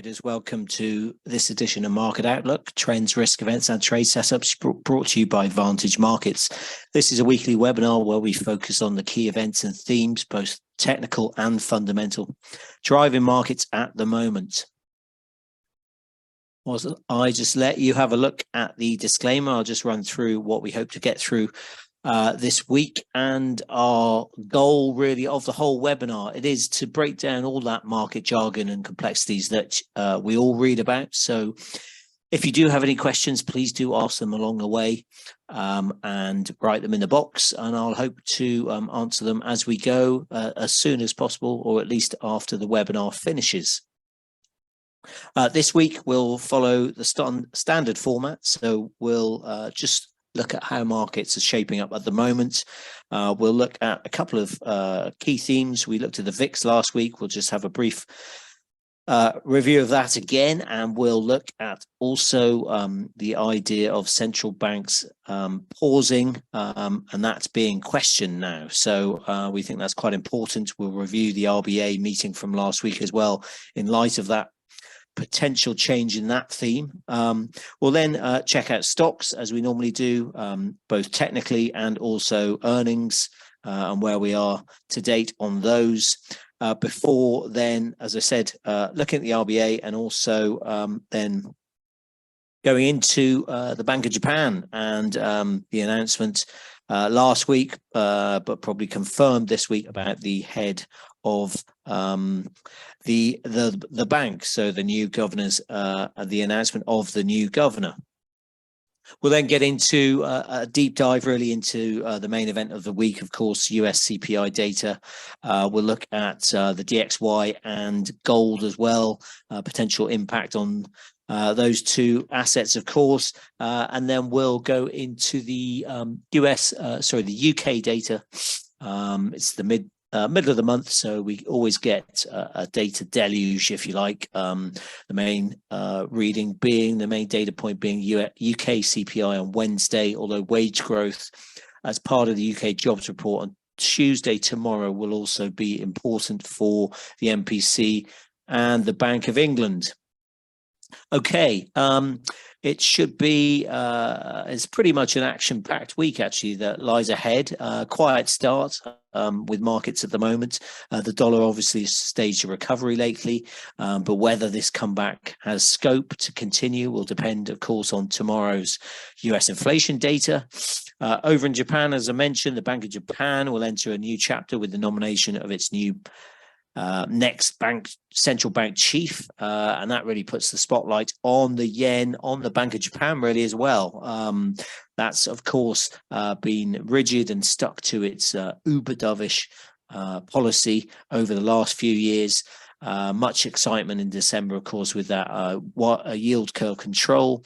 traders, welcome to this edition of Market Outlook, Trends, Risk, Events and Trade Setups brought to you by Vantage Markets. This is a weekly webinar where we focus on the key events and themes, both technical and fundamental, driving markets at the moment. I just let you have a look at the disclaimer. I'll just run through what we hope to get through this week, and our goal really of the whole webinar, it is to break down all that market jargon and complexities that we all read about. So if you do have any questions, please do ask them along the way and write them in the box, and I'll hope to answer them as we go as soon as possible, or at least after the webinar finishes. This week we'll follow the standard format, so we'll just look at how markets are shaping up at the moment. We'll look at a couple of key themes. We looked at the VIX last week. We'll just have a brief review of that again, and we'll look at also the idea of central banks pausing, and that's being questioned now. So we think that's quite important. We'll review the RBA meeting from last week as well in light of that potential change in that theme. We'll then check out stocks as we normally do, both technically and also earnings, and where we are to date on those. Before then, as I said, looking at the RBA, and also then going into the Bank of Japan and the announcement last week, but probably confirmed this week, about the head of the bank, so the new governors, the announcement of the new governor. We'll then get into a deep dive really into the main event of the week, of course, US CPI data. We'll look at the DXY and gold as well, potential impact on those two assets, of course, and then we'll go into the the UK data. It's the middle of the month, so we always get a data deluge, if you like. The main reading being, the main data point being UK CPI on Wednesday, although wage growth as part of the UK jobs report on Tuesday tomorrow will also be important for the MPC and the Bank of England. Okay, it should be, it's pretty much an action-packed week, actually, that lies ahead. Quiet start with markets at the moment. The dollar obviously has staged a recovery lately, but whether this comeback has scope to continue will depend, of course, on tomorrow's US inflation data. Over in Japan, as I mentioned, the Bank of Japan will enter a new chapter with the nomination of its new next central bank chief, and that really puts the spotlight on the yen, on the Bank of Japan really as well. That's of course been rigid and stuck to its uber dovish policy over the last few years. Much excitement in December, of course, with that yield curve control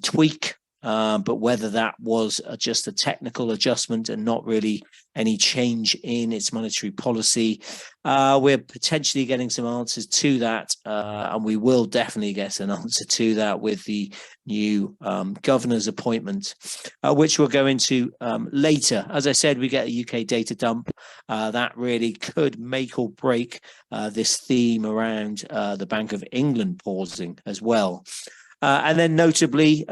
tweak. But whether that was just a technical adjustment and not really any change in its monetary policy, we're potentially getting some answers to that, and we will definitely get an answer to that with the new governor's appointment, which we'll go into later. As I said, we get a UK data dump that really could make or break this theme around the Bank of England pausing as well. And then notably,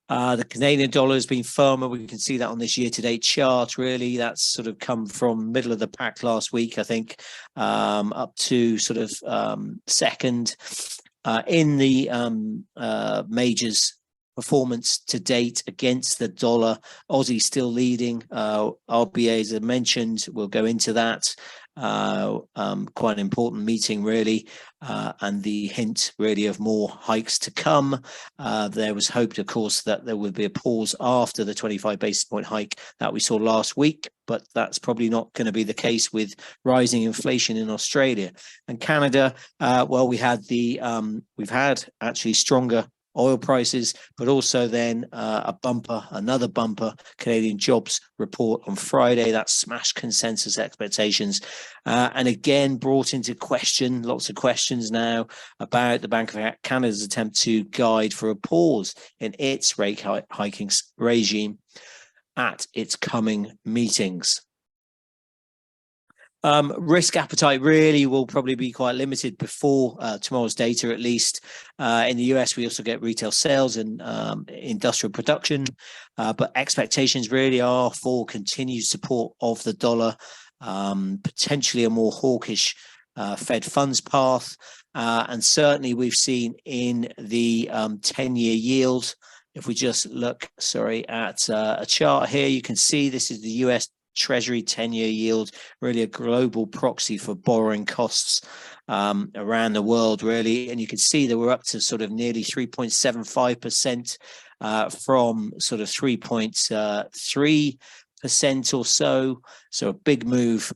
the Canadian dollar has been firmer. We can see that on this year-to-date chart, really. That's sort of come from middle of the pack last week, I think, up to sort of second in the majors performance to date against the dollar. Aussie still leading. RBA, as I mentioned, we'll go into that. Quite an important meeting, really, and the hint really of more hikes to come. There was hoped, of course, that there would be a pause after the 25 basis point hike that we saw last week, but that's probably not going to be the case with rising inflation in Australia and Canada. Well, we've had actually stronger oil prices, but also then another bumper Canadian jobs report on Friday that smashed consensus expectations, and again brought into question lots of questions now about the Bank of Canada's attempt to guide for a pause in its rate hiking regime at its coming meetings. Risk appetite really will probably be quite limited before tomorrow's data, at least. In the US, we also get retail sales and industrial production, but expectations really are for continued support of the dollar, potentially a more hawkish Fed funds path. And certainly we've seen in the 10-year yield, if we just look, at a chart here, you can see this is the US Treasury 10-year yield, really a global proxy for borrowing costs around the world, really. And you can see that we're up to sort of nearly 3.75% from sort of 3.3% or so. So a big move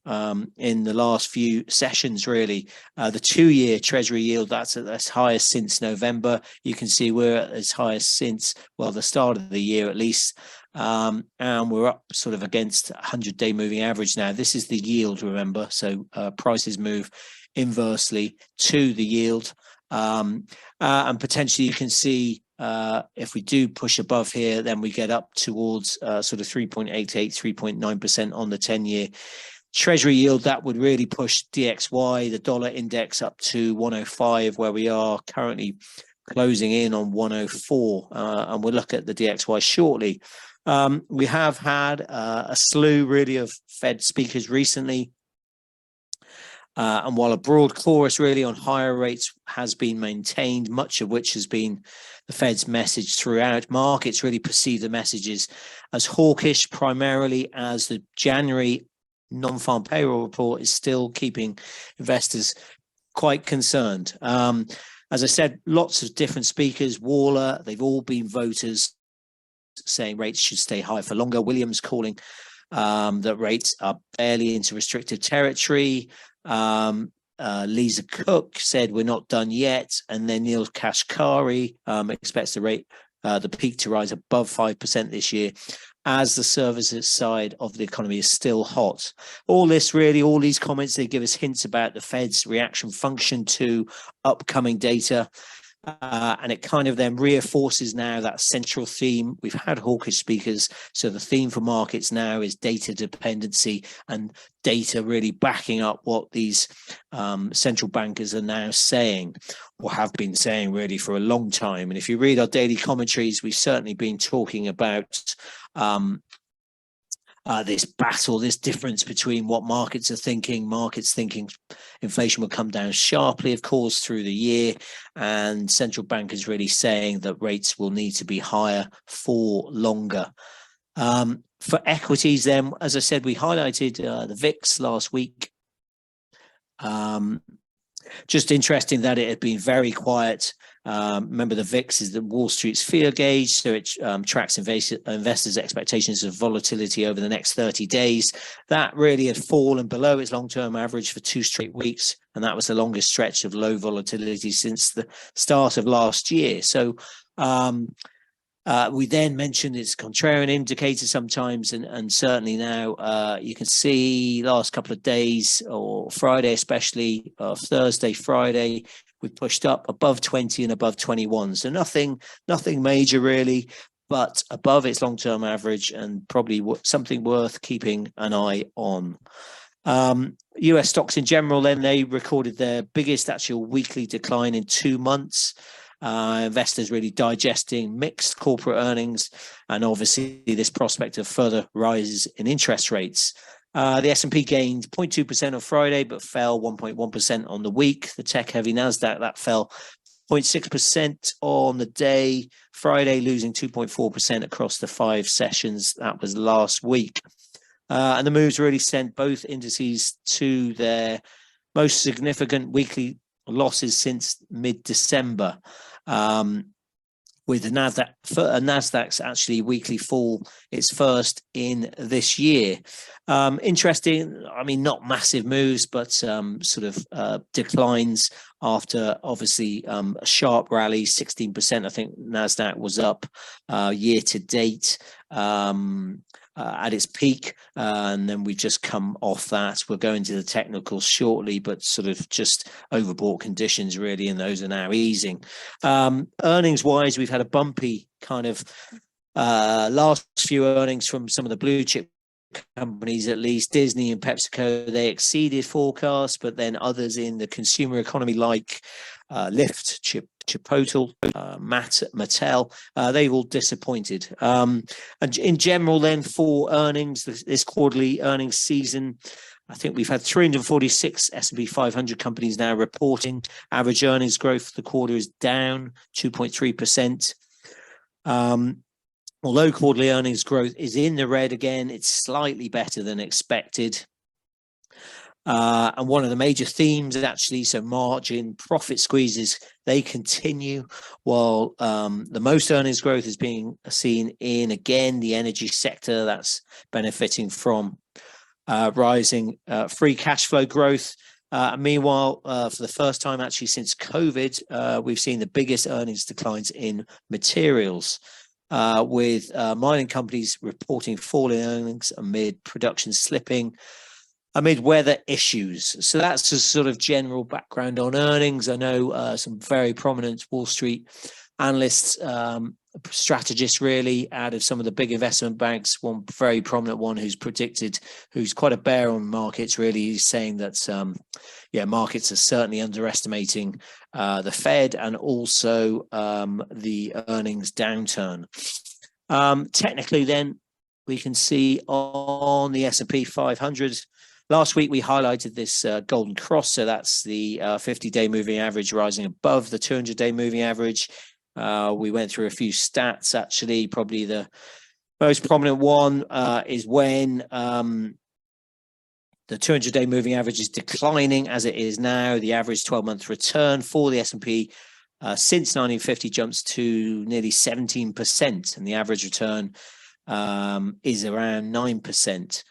in the last few sessions, really. The 2-year Treasury yield, that's at its highest since November. You can see we're at its highest since, well, the start of the year at least. And we're up sort of against 100-day moving average now. This is the yield, remember. So prices move inversely to the yield. And potentially you can see if we do push above here, then we get up towards sort of 3.88, 3.9% on the 10-year Treasury yield. That would really push DXY, the dollar index, up to 105, where we are currently closing in on 104. And we'll look at the DXY shortly. We have had a slew really of Fed speakers recently. And while a broad chorus really on higher rates has been maintained, much of which has been the Fed's message throughout, markets really perceive the messages as hawkish, primarily as the January non-farm payroll report is still keeping investors quite concerned. As I said, lots of different speakers. Waller, they've all been voters saying rates should stay high for longer. Williams calling that rates are barely into restrictive territory. Lisa Cook said we're not done yet, and then Neil Kashkari expects the rate, the peak, to rise above 5% this year, as the services side of the economy is still hot. All this really, all these comments, they give us hints about the Fed's reaction function to upcoming data. And it kind of then reinforces now that central theme. We've had hawkish speakers, so the theme for markets now is data dependency, and data really backing up what these central bankers are now saying, or have been saying really for a long time. And if you read our daily commentaries, we've certainly been talking about this battle, this difference between what markets are thinking. Markets thinking inflation will come down sharply, of course, through the year, and central bankers really saying that rates will need to be higher for longer. For equities, then, as I said, we highlighted the VIX last week. Just interesting that it had been very quiet. Remember, the VIX is the Wall Street's fear gauge, so it tracks investors' expectations of volatility over the next 30 days. That really had fallen below its long-term average for 2 straight weeks, and that was the longest stretch of low volatility since the start of last year. So we then mentioned it's contrarian indicator sometimes, and certainly now you can see last couple of days, or Friday especially, Thursday, Friday, we pushed up above 20 and above 21. So nothing major really, but above its long-term average, and probably something worth keeping an eye on. US stocks in general, then, they recorded their biggest actual weekly decline in 2 months. Investors really digesting mixed corporate earnings, and obviously this prospect of further rises in interest rates. The S&P gained 0.2% on Friday, but fell 1.1% on the week. The tech-heavy Nasdaq, that fell 0.6% on the day. Friday losing 2.4% across the 5 sessions. That was last week. And the moves really sent both indices to their most significant weekly losses since mid-December. With the Nasdaq's actually weekly fall, its first in this year. Interesting, I mean, not massive moves, but sort of declines after obviously a sharp rally, 16%. I think Nasdaq was up year to date at its peak, and then we've just come off that. We'll go into the technicals shortly, but sort of just overbought conditions really, and those are now easing. Earnings wise, we've had a bumpy kind of last few earnings from some of the blue chip companies, at least Disney and PepsiCo, they exceeded forecasts, but then others in the consumer economy like Lyft, Chipotle, Mattel, they've all disappointed. And in general, then for earnings, this quarterly earnings season, I think we've had 346 S&P 500 companies now reporting. Average earnings growth for the quarter is down 2.3%. Although quarterly earnings growth is in the red again, it's slightly better than expected. And one of the major themes actually, so margin profit squeezes, they continue, while the most earnings growth is being seen in, again, the energy sector. That's benefiting from rising free cash flow growth. Meanwhile, for the first time actually since COVID, we've seen the biggest earnings declines in materials, with mining companies reporting falling earnings amid production slipping, amid weather issues. So that's a sort of general background on earnings. I know some very prominent Wall Street analysts, strategists really, out of some of the big investment banks. One very prominent one who's quite a bear on markets, really, saying that markets are certainly underestimating the Fed and also the earnings downturn. Technically then, we can see on the S&P 500, last week we highlighted this golden cross, so that's the 50-day moving average rising above the 200-day moving average. We went through a few stats, actually. Probably the most prominent one is when the 200-day moving average is declining, as it is now. The average 12-month return for the S&P since 1950 jumps to nearly 17%, and the average return is around 9%.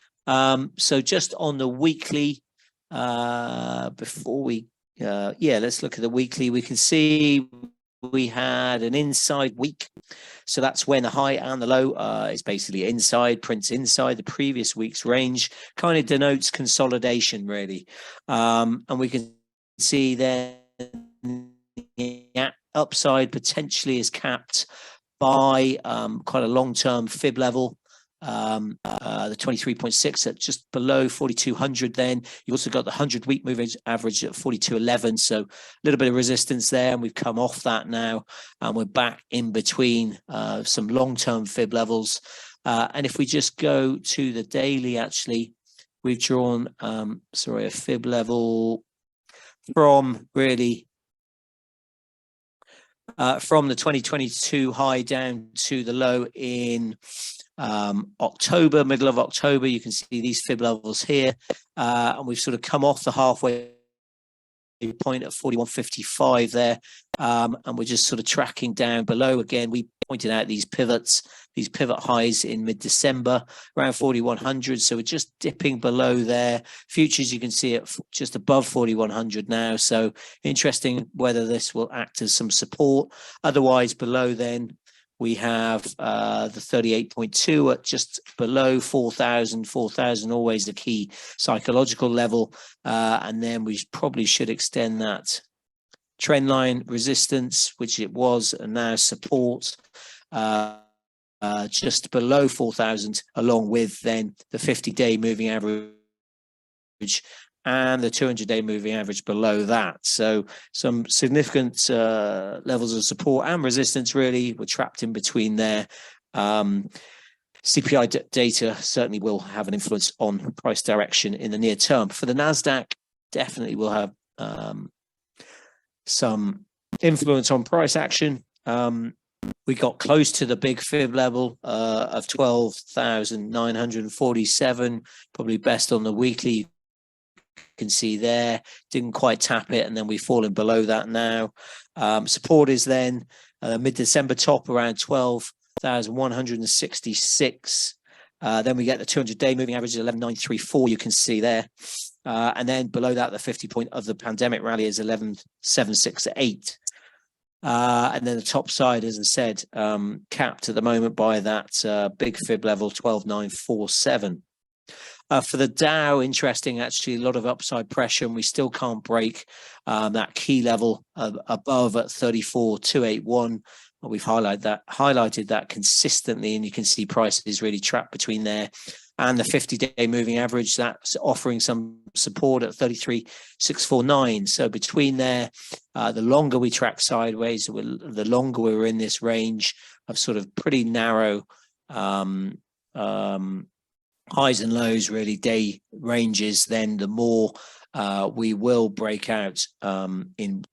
So just on the weekly, before we, let's look at the weekly. We can see we had an inside week. So that's when the high and the low is basically prints inside the previous week's range, kind of denotes consolidation, really. And we can see then the upside potentially is capped by quite a long-term fib level, the 23.6 at just below 4,200. Then you also got the 100-week moving average at 4,211, so a little bit of resistance there, and we've come off that now, and we're back in between some long-term fib levels. And if we just go to the daily, actually, we've drawn a fib level from really from the 2022 high down to the low in October, middle of October. You can see these fib levels here, and we've sort of come off the halfway point at 41.55 there, and we're just sort of tracking down below. Again, we pointed out these pivot highs in mid-December around 4,100, so we're just dipping below there. Futures, you can see it just above 4,100 now, so interesting whether this will act as some support. Otherwise, below then we have the 38.2 at just below 4,000. 4,000 always a key psychological level, and then we probably should extend that trend line resistance, which it was, and now support just below 4,000, along with then the 50-day moving average and the 200-day moving average below that. So some significant levels of support and resistance, really. We're trapped in between there. CPI data certainly will have an influence on price direction in the near term. For the NASDAQ, definitely will have some influence on price action. We got close to the big fib level of 12,947, probably best on the weekly. Can see there, didn't quite tap it, and then we've fallen below that now. Support is then mid-December top around 12,166. Then we get the 200-day moving average at 11,934, you can see there. And then below that, the 50 point of the pandemic rally is 11,768. And then the top side, as I said, capped at the moment by that big fib level, 12,947. For the Dow, interesting, actually, a lot of upside pressure, and we still can't break that key level above at 34,281. We've highlighted that consistently, and you can see prices really trapped between there and the 50-day moving average, that's offering some support at 33,649. So between there, the longer we track sideways, the longer we're in this range of sort of pretty narrow highs and lows, really day ranges, then the more we will break out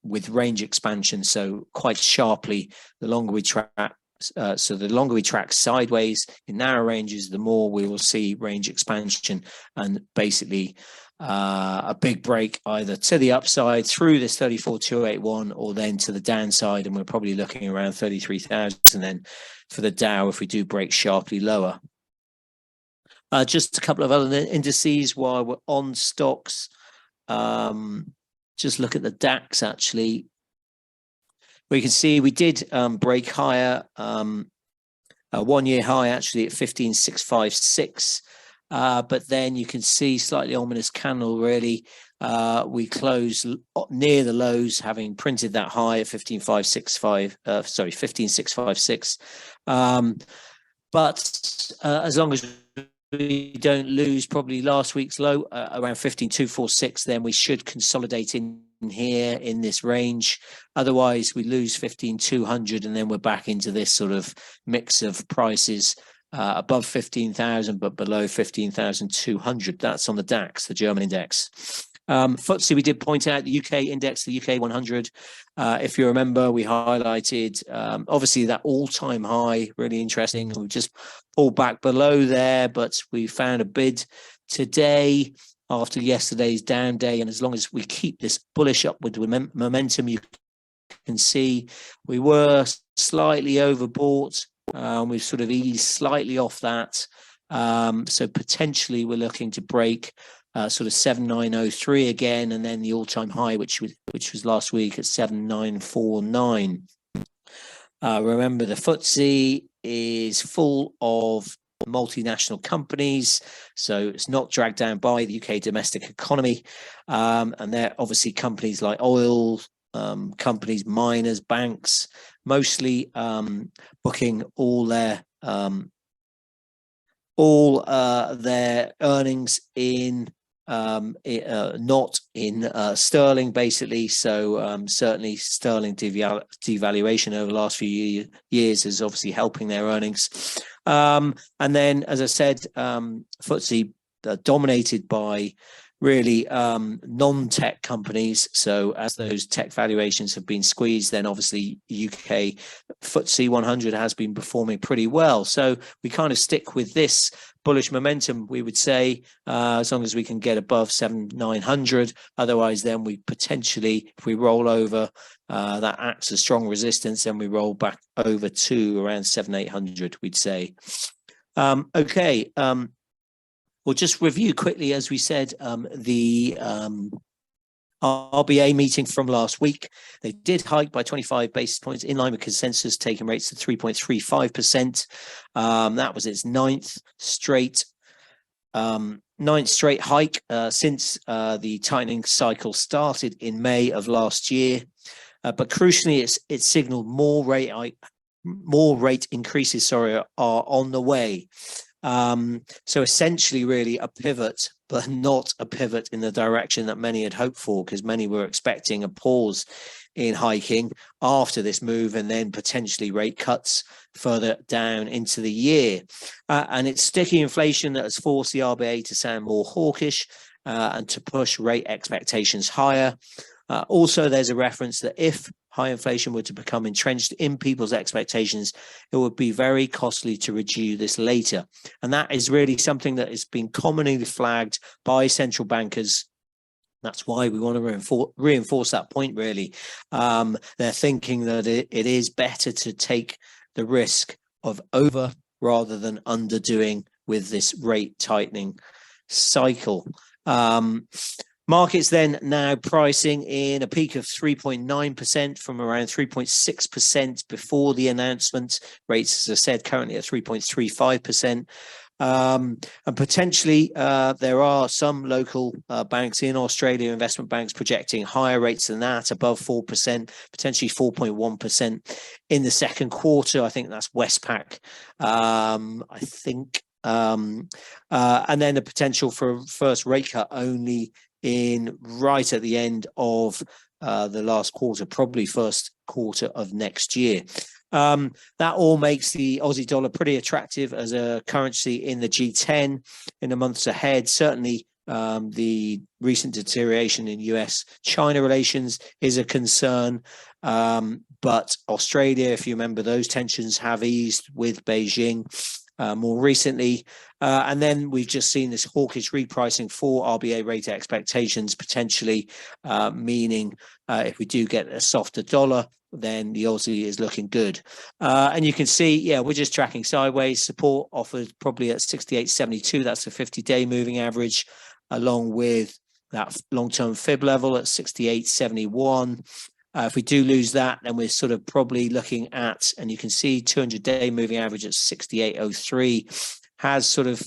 with range expansion. So quite sharply, the longer we track. So the longer we track sideways in narrow ranges, the more we will see range expansion, and basically a big break either to the upside through this 34,281 or then to the downside, and we're probably looking around 33,000. And then for the Dow, if we do break sharply lower. Just a couple of other indices while we're on stocks. Just look at the DAX actually. We can see we did break higher, a 1-year high actually at 15,656. But then you can see slightly ominous candle really. We closed near the lows, having printed that high at 15,656. But as long as we don't lose probably last week's low around 15,246, then we should consolidate in here in this range. Otherwise we lose 15,200 and then we're back into this sort of mix of prices above 15,000 but below 15,200. That's on the DAX, the German index. FTSE, we did point out the UK index, the UK 100. If you remember, we highlighted obviously that all-time high, really interesting. We just pulled back below there, but we found a bid today after yesterday's down day. And as long as we keep this bullish upward momentum, you can see we were slightly overbought. We've sort of eased slightly off that. So potentially we're looking to break sort of 7,903 again, and then the all-time high, which was last week at 7,949. Remember, the FTSE is full of multinational companies, so it's not dragged down by the UK domestic economy, and they're obviously companies like oil companies, miners, banks, mostly booking all their earnings in not in sterling, basically. So certainly sterling devaluation over the last few years is obviously helping their earnings. And then, as I said, FTSE dominated by really non-tech companies. So as those tech valuations have been squeezed, then obviously UK FTSE 100 has been performing pretty well. So we kind of stick with this bullish momentum, we would say, as long as we can get above 7,900. Otherwise, then we potentially, if we roll over, that acts as strong resistance, and we roll back over to around 7,800, we'd say. Okay. We'll just review quickly, as we said, the RBA meeting from last week. They did hike by 25 basis points in line with consensus, taking rates to 3.35%. That was its ninth straight hike since the tightening cycle started in May of last year. But crucially, it signaled more rate increases, are on the way. So essentially really a pivot, but not a pivot in the direction that many had hoped for, because many were expecting a pause in hiking after this move and then potentially rate cuts further down into the year. And it's sticky inflation that has forced the RBA to sound more hawkish and to push rate expectations higher. Also, there's a reference that if high inflation were to become entrenched in people's expectations, it would be very costly to reduce this later. And that is really something that has been commonly flagged by central bankers. That's why we want to reinforce that point, really. They're thinking that it is better to take the risk of over rather than underdoing with this rate tightening cycle. Markets then now pricing in a peak of 3.9% from around 3.6% before the announcement. Rates, as I said, currently at 3.35%. And potentially there are some local banks in Australia, investment banks, projecting higher rates than that, above 4%, potentially 4.1% in the second quarter. I think that's Westpac. I think and then the potential for first rate cut only in right at the end of the last quarter, probably first quarter of next year. That all makes the Aussie dollar pretty attractive as a currency in the G10 in the months ahead. Certainly, the recent deterioration in US-China relations is a concern. But Australia, if you remember, those tensions have eased with Beijing more recently. And then we've just seen this hawkish repricing for RBA rate expectations, potentially meaning if we do get a softer dollar, then the Aussie is looking good. And you can see, yeah, we're just tracking sideways. Support offered probably at 68.72. That's the 50-day moving average, along with that long-term fib level at 68.71. If we do lose that, then we're sort of probably looking at, and you can see 200-day moving average at 68.03 has sort of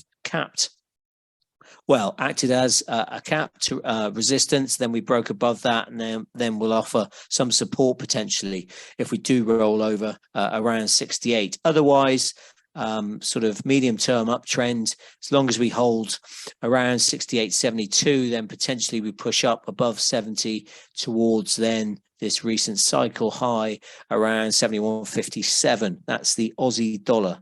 acted as a cap to resistance. Then we broke above that, and then we'll offer some support potentially if we do roll over around 68. Otherwise, sort of medium-term uptrend, as long as we hold around 68.72, then potentially we push up above 70 towards then this recent cycle high around 71.57. That's the Aussie dollar.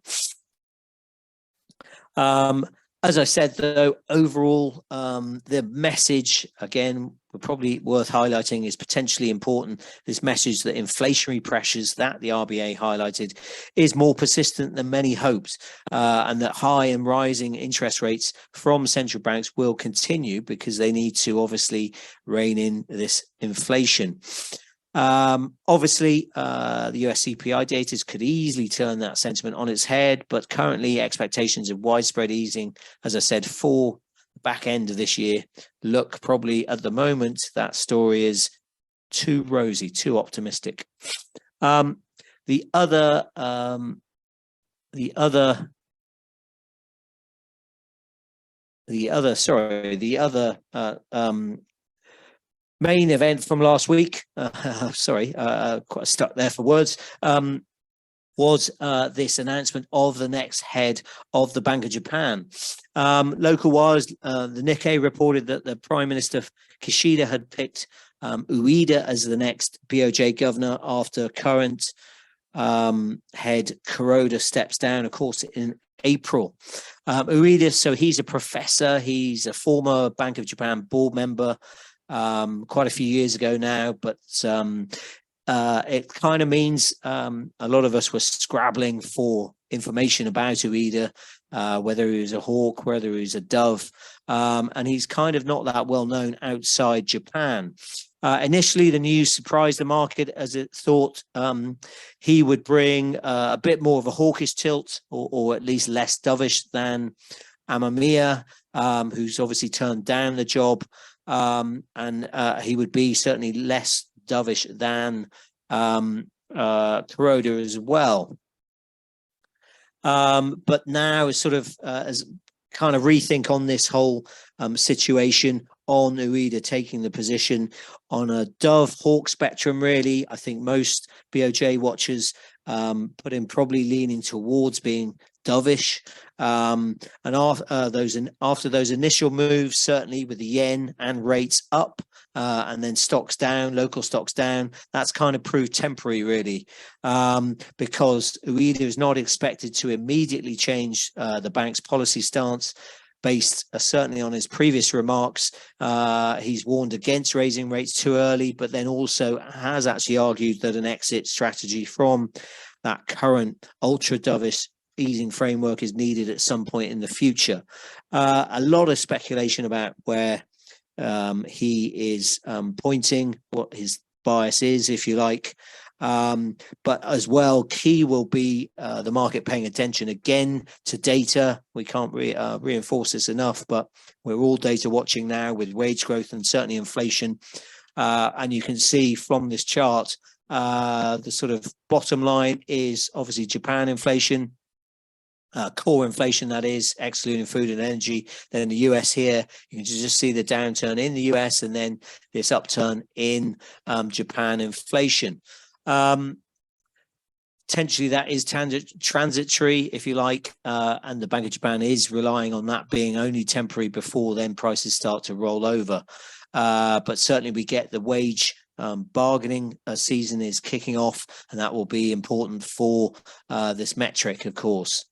As I said, though, overall, the message, again, probably worth highlighting is potentially important. This message that inflationary pressures that the RBA highlighted is more persistent than many hoped, and that high and rising interest rates from central banks will continue because they need to obviously rein in this inflation. Obviously, the US CPI data could easily turn that sentiment on its head, but currently expectations of widespread easing, as I said, for the back end of this year, look probably at the moment, that story is too rosy, too optimistic. The other main event from last week, quite stuck there for words, was this announcement of the next head of the Bank of Japan. Local wires, the Nikkei reported that the Prime Minister Kishida had picked Ueda as the next BOJ governor after current head Kuroda steps down, of course, in April. Ueda, so he's a professor, he's a former Bank of Japan board member, quite a few years ago now, but it kind of means a lot of us were scrabbling for information about Ueda, whether he was a hawk, whether he was a dove, and he's kind of not that well known outside Japan. Initially, the news surprised the market as it thought he would bring a bit more of a hawkish tilt, or at least less dovish than Amamiya, who's obviously turned down the job. And he would be certainly less dovish than Kuroda as well. But now is sort of as kind of rethink on this whole situation on Ueda taking the position on a dove hawk spectrum. Really, I think most BOJ watchers put him probably leaning towards being dovish, and after those initial moves, certainly with the yen and rates up, and then stocks down, local stocks down, that's kind of proved temporary, really, because Ueda is not expected to immediately change the bank's policy stance. Based certainly on his previous remarks, he's warned against raising rates too early, but then also has actually argued that an exit strategy from that current ultra dovish easing framework is needed at some point in the future. A lot of speculation about where he is pointing, what his bias is, if you like. But as well, key will be the market paying attention again to data. We can't reinforce this enough, but we're all data watching now with wage growth and certainly inflation. And you can see from this chart, the sort of bottom line is obviously Japan inflation, core inflation, that is, excluding food and energy. Then in the US here, you can just see the downturn in the US and then this upturn in Japan inflation. Potentially that is transitory, if you like, and the Bank of Japan is relying on that being only temporary before then prices start to roll over. But certainly we get the wage bargaining season is kicking off, and that will be important for this metric, of course.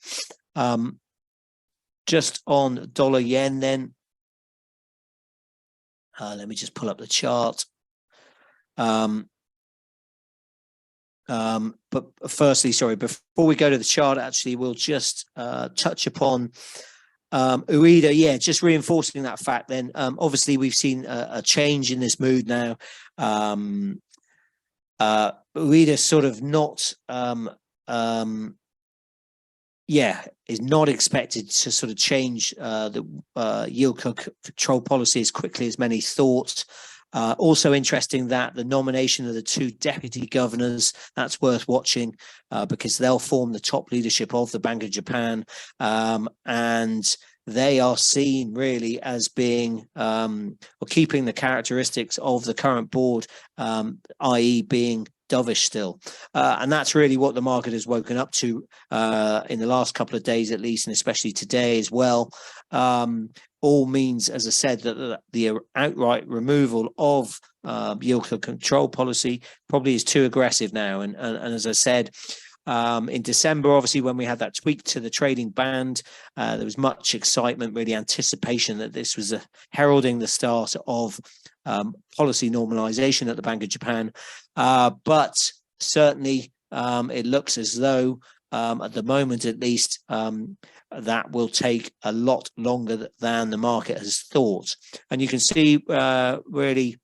Just on dollar yen then, let me just pull up the chart. But firstly, sorry, before we go to the chart, actually, we'll just touch upon Ueda. Yeah, just reinforcing that fact then. Obviously, we've seen a change in this mood now. Ueda sort of not, is not expected to sort of change the yield control policy as quickly as many thought. Also interesting that the nomination of the two deputy governors, that's worth watching because they'll form the top leadership of the Bank of Japan, and they are seen really as being or keeping the characteristics of the current board, i.e. being dovish still, and that's really what the market has woken up to in the last couple of days at least, and especially today as well. All means, as I said, that the outright removal of yield control policy probably is too aggressive now. And as I said, in December, obviously, when we had that tweak to the trading band, there was much excitement, really anticipation that this was heralding the start of policy normalization at the Bank of Japan. But certainly, it looks as though, at the moment at least, that will take a lot longer than the market has thought. And you can see really,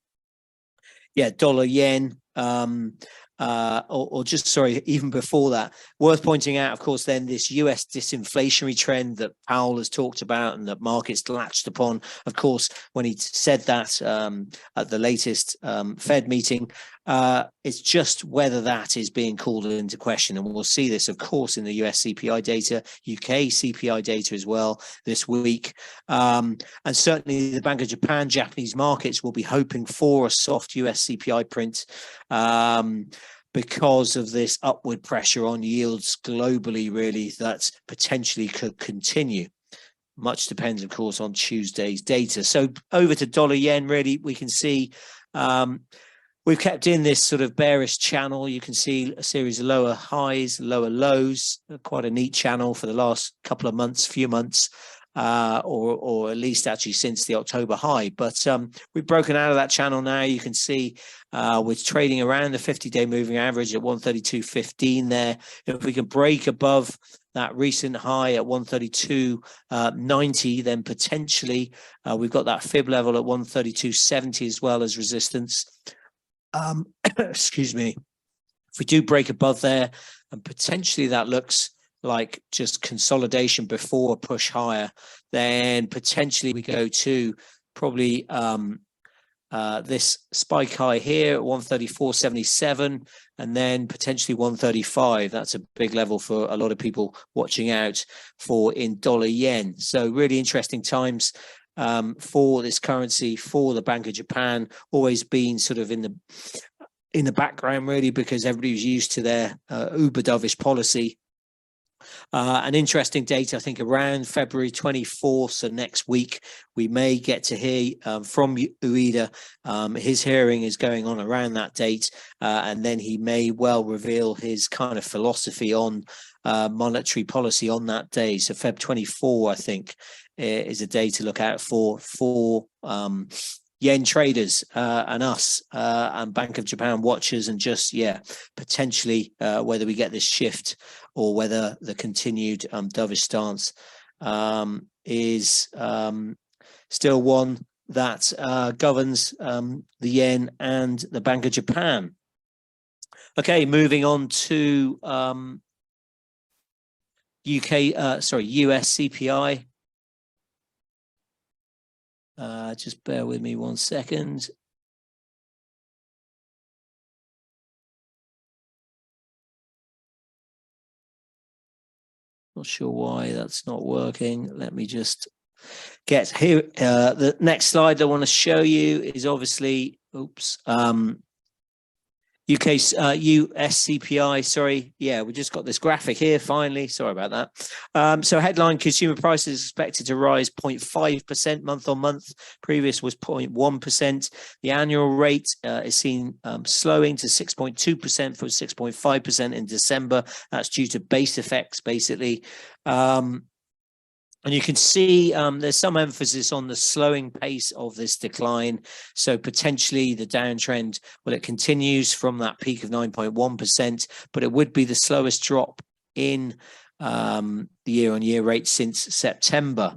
dollar yen, or just, sorry, even before that, worth pointing out, of course, then this US disinflationary trend that Powell has talked about and that markets latched upon, of course, when he said that at the latest Fed meeting. It's just whether that is being called into question. And we'll see this, of course, in the US CPI data, UK CPI data as well this week. And certainly the Bank of Japan, Japanese markets will be hoping for a soft US CPI print because of this upward pressure on yields globally, really, that potentially could continue. Much depends, of course, on Tuesday's data. So over to dollar yen, really, we can see we've kept in this sort of bearish channel. You can see a series of lower highs, lower lows, quite a neat channel for the last couple of months, few months, or at least actually since the October high. But we've broken out of that channel now. You can see we're trading around the 50-day moving average at 132.15 there. If we can break above that recent high at 132.90, then potentially we've got that fib level at 132.70 as well as resistance. Excuse me. If we do break above there, and potentially that looks like just consolidation before a push higher, then potentially we go to probably this spike high here at 134.77, and then potentially 135. That's a big level for a lot of people watching out for in dollar yen. So really interesting times for this currency, for the Bank of Japan. Always been sort of in the background, really, because everybody's used to their uber dovish policy. An interesting date, I think, around February 24th, so next week, we may get to hear from Ueda. His hearing is going on around that date, and then he may well reveal his kind of philosophy on monetary policy on that day. So Feb 24, I think, is a day to look out for yen traders and us and Bank of Japan watchers, and just potentially whether we get this shift or whether the continued dovish stance is still one that governs the yen and the Bank of Japan. Okay, moving on to US CPI. Just bear with me 1 second. Not sure why that's not working. Let me just get here. The next slide I want to show you is obviously, US CPI, sorry. Yeah, we just got this graphic here finally. Sorry about that. So headline consumer prices expected to rise 0.5% month on month. Previous was 0.1%. The annual rate is seen slowing to 6.2% from 6.5% in December. That's due to base effects, basically. And you can see there's some emphasis on the slowing pace of this decline. So potentially the downtrend, well, it continues from that peak of 9.1%, but it would be the slowest drop in the year-on-year rate since September.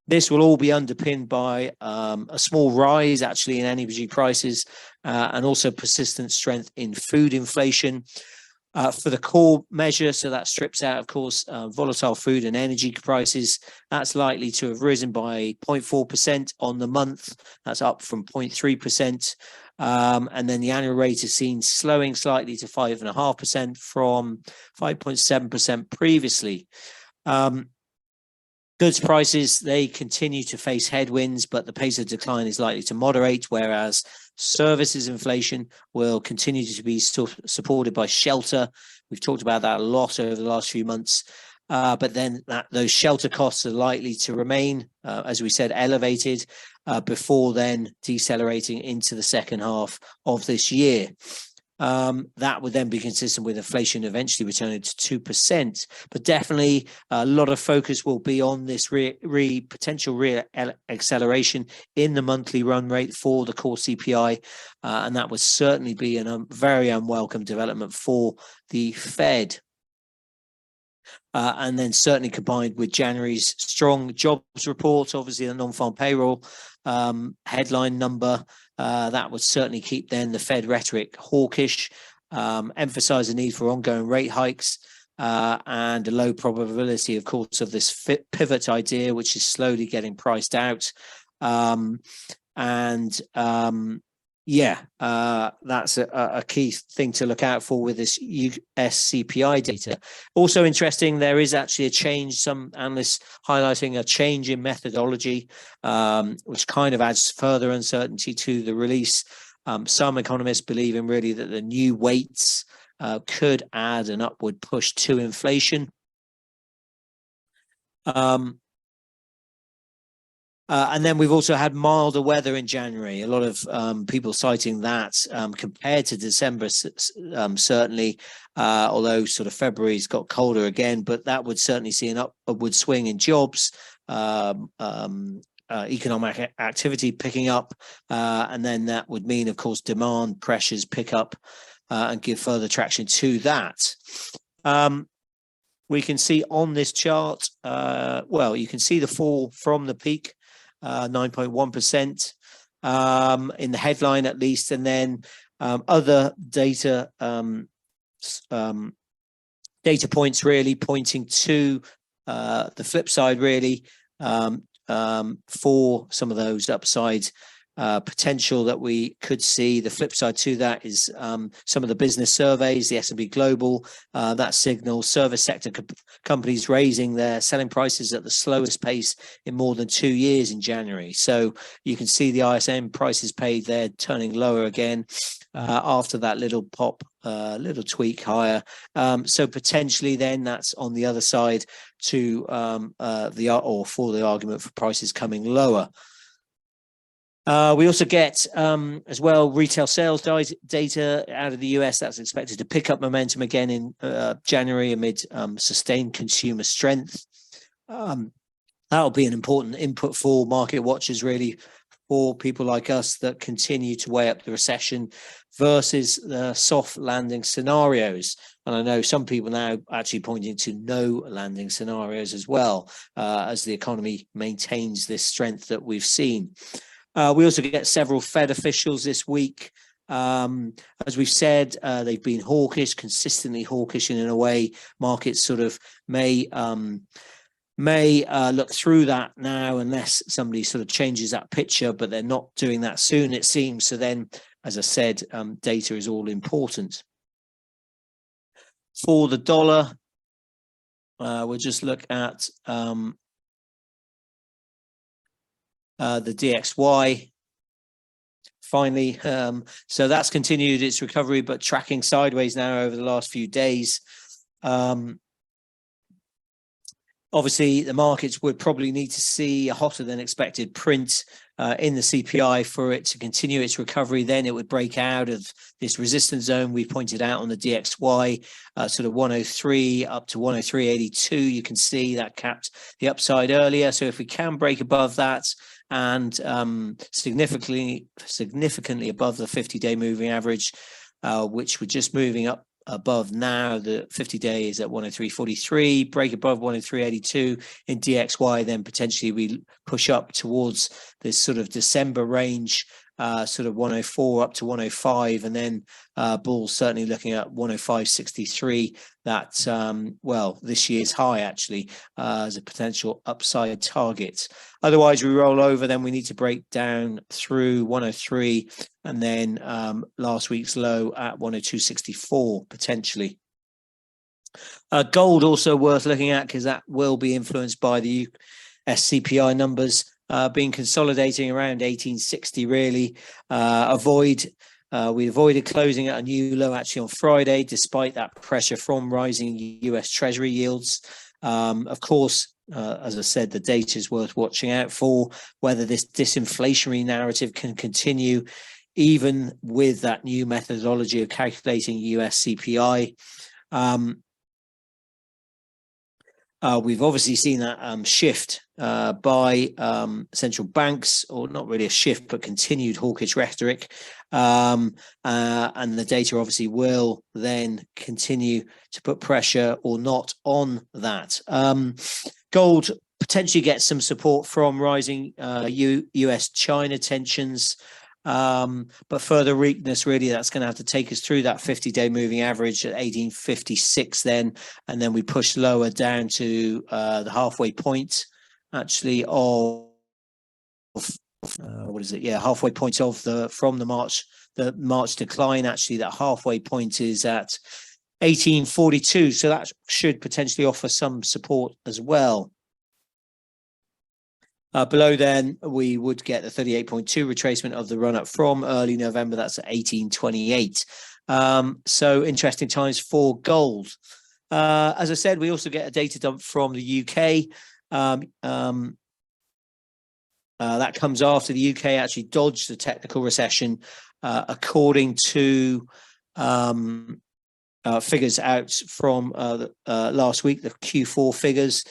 This will all be underpinned by a small rise actually in energy prices and also persistent strength in food inflation. For the core measure, so that strips out, of course, volatile food and energy prices, that's likely to have risen by 0.4% on the month. That's up from 0.3%. And then the annual rate is seen slowing slightly to 5.5% from 5.7% previously. Goods prices, they continue to face headwinds, but the pace of decline is likely to moderate, whereas services inflation will continue to be supported by shelter. We've talked about that a lot over the last few months. But then those shelter costs are likely to remain, as we said, elevated before then decelerating into the second half of this year. That would then be consistent with inflation eventually returning to 2%. But definitely a lot of focus will be on this potential acceleration in the monthly run rate for the core CPI. And that would certainly be a very unwelcome development for the Fed. And then certainly combined with January's strong jobs report, obviously the non-farm payroll headline number, that would certainly keep then the Fed rhetoric hawkish, emphasize the need for ongoing rate hikes and a low probability, of course, of this pivot idea, which is slowly getting priced out. That's a key thing to look out for with this US CPI data. Also interesting, there is actually a change, some analysts highlighting a change in methodology, which kind of adds further uncertainty to the release. Some economists believe in really that the new weights could add an upward push to inflation. And then we've also had milder weather in January. A lot of people citing that compared to December, certainly, although sort of February's got colder again, but that would certainly see an upward swing in jobs, economic activity picking up, and then that would mean, of course, demand pressures pick up and give further traction to that. We can see on this chart, you can see the fall from the peak, 9.1% in the headline at least, and then other data points really pointing to the flip side really for some of those upside potential that we could see. The flip side to that is some of the business surveys, the S&P Global, that signals service sector companies raising their selling prices at the slowest pace in more than 2 years in January. So you can see the ISM prices paid there turning lower again after that little pop, little tweak higher. So potentially then that's on the other side to for the argument for prices coming lower. We also get, as well, retail sales data out of the US. That's expected to pick up momentum again in January amid sustained consumer strength. That'll be an important input for market watchers, really, for people like us that continue to weigh up the recession versus the soft landing scenarios. And I know some people now actually pointing to no landing scenarios as well, as the economy maintains this strength that we've seen. We also get several Fed officials this week. As we've said, they've been hawkish, consistently hawkish, and in a way, markets sort of may look through that now unless somebody sort of changes that picture, but they're not doing that soon, it seems. So then, as I said, data is all important. For the dollar, we'll just look at the DXY. finally. So that's continued its recovery, but tracking sideways now over the last few days. Obviously, the markets would probably need to see a hotter than expected print in the CPI for it to continue its recovery. Then it would break out of this resistance zone we pointed out on the DXY, sort of 103 up to 103.82. You can see that capped the upside earlier. So if we can break above that and significantly above the 50-day moving average, which we're just moving up above now, the 50-day is at 103.43, break above 103.82 in DXY, then potentially we push up towards this sort of December range, sort of 104 up to 105, and then bulls certainly looking at 105.63. That well, this year's high actually as a potential upside target. Otherwise, we roll over, then we need to break down through 103, and then last week's low at 102.64 potentially. Gold also worth looking at because that will be influenced by the US CPI numbers. Been consolidating around 1860 really. We avoided closing at a new low actually on Friday, despite that pressure from rising US Treasury yields. Of course, as I said, the data is worth watching out for, whether this disinflationary narrative can continue, even with that new methodology of calculating US CPI. We've obviously seen that shift by central banks, or not really a shift, but continued hawkish rhetoric. And the data obviously will then continue to put pressure or not on that. Gold potentially gets some support from rising US-China tensions. But further weakness, really, that's going to have to take us through that 50-day moving average at 1856 then, and then we push lower down to the halfway point, actually, of what is it? Yeah, halfway point of the March decline. Actually, that halfway point is at 1842, so that should potentially offer some support as well. Below then, we would get the 38.2 retracement of the run-up from early November. That's at 1828. So interesting times for gold. As I said, we also get a data dump from the UK. That comes after the UK actually dodged the technical recession, according to figures out from last week, the Q4 figures.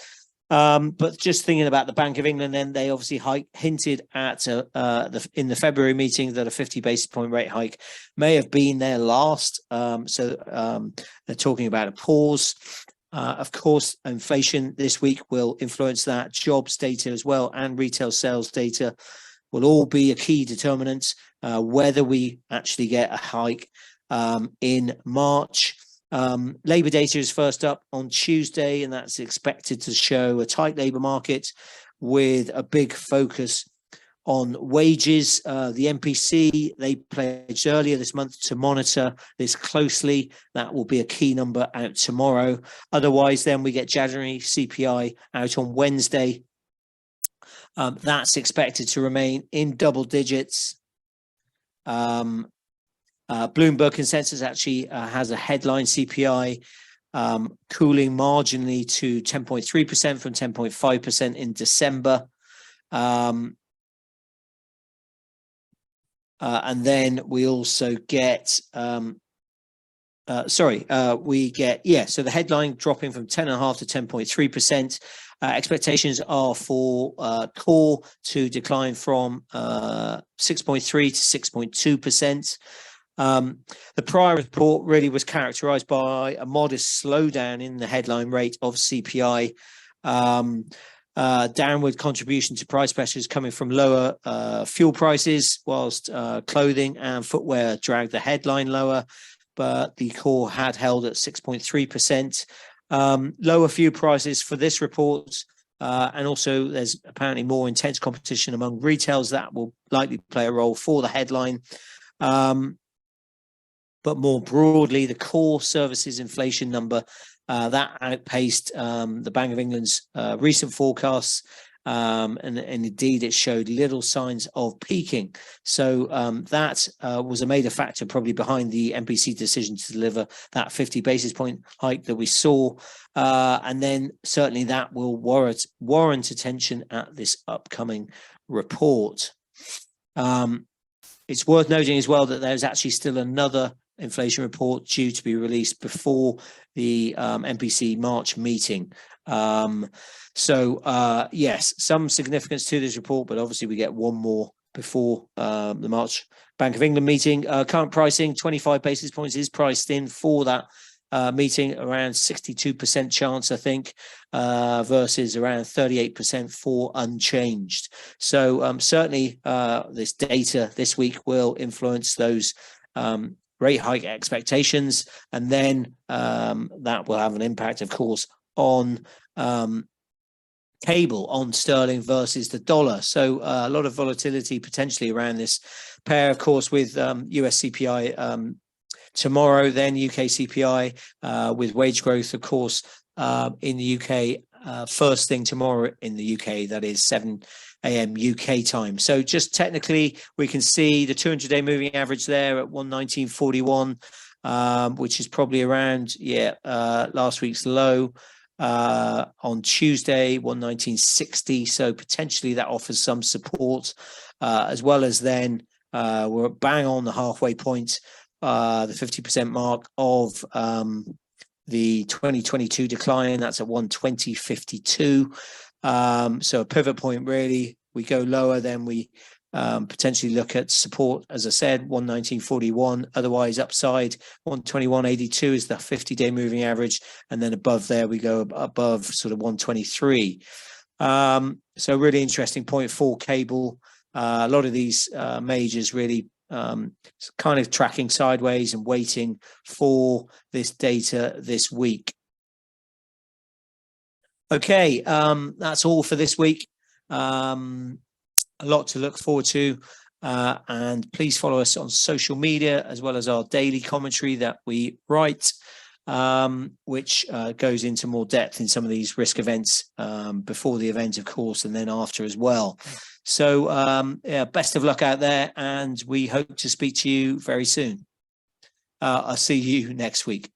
But just thinking about the Bank of England, then they obviously hinted at in the February meeting that a 50 basis point rate hike may have been their last. So they're talking about a pause. Of course, inflation this week will influence that. Jobs data as well and retail sales data will all be a key determinant whether we actually get a hike in March. Labour data is first up on Tuesday, and that's expected to show a tight labour market with a big focus on wages. The MPC, they pledged earlier this month to monitor this closely. That will be a key number out tomorrow. Otherwise, then we get January CPI out on Wednesday. That's expected to remain in double digits. Bloomberg consensus actually has a headline CPI cooling marginally to 10.3% from 10.5% in December. And then we also get, so the headline dropping from 10.5 to 10.3%. Expectations are for core to decline from 6.3 to 6.2%. The prior report really was characterized by a modest slowdown in the headline rate of CPI, downward contribution to price pressures coming from lower fuel prices, whilst clothing and footwear dragged the headline lower, but the core had held at 6.3%. Lower fuel prices for this report, and also there's apparently more intense competition among retailers that will likely play a role for the headline. But more broadly, the core services inflation number that outpaced the Bank of England's recent forecasts, and indeed it showed little signs of peaking. So that was a major factor probably behind the MPC decision to deliver that 50 basis point hike that we saw. And then certainly that will warrant attention at this upcoming report. It's worth noting as well that there's actually still another inflation report due to be released before the MPC March meeting. Yes, some significance to this report, but obviously we get one more before the March Bank of England meeting. Current pricing, 25 basis points is priced in for that meeting, around 62% chance, I think, versus around 38% for unchanged. So certainly this data this week will influence those rate hike expectations, and then that will have an impact, of course, on cable, on sterling versus the dollar. So a lot of volatility potentially around this pair, of course, with US CPI tomorrow, then UK CPI with wage growth, of course, in the UK, first thing tomorrow in the UK, that is 7 a.m. UK time. So just technically, we can see the 200-day moving average there at 119.41, which is probably around, last week's low. On Tuesday, 119.60. So potentially that offers some support, as well as then we're bang on the halfway point, the 50% mark of the 2022 decline. That's at 120.52. So a pivot point, really. We go lower, then we potentially look at support, as I said, 119.41. Otherwise, upside 121.82 is the 50-day moving average, and then above there we go above sort of 123. So really interesting point for cable. A lot of these majors really kind of tracking sideways and waiting for this data this week. Okay, that's all for this week. A lot to look forward to, and please follow us on social media, as well as our daily commentary that we write, which goes into more depth in some of these risk events before the event, of course, and then after as well. So best of luck out there, and we hope to speak to you very soon. I'll see you next week.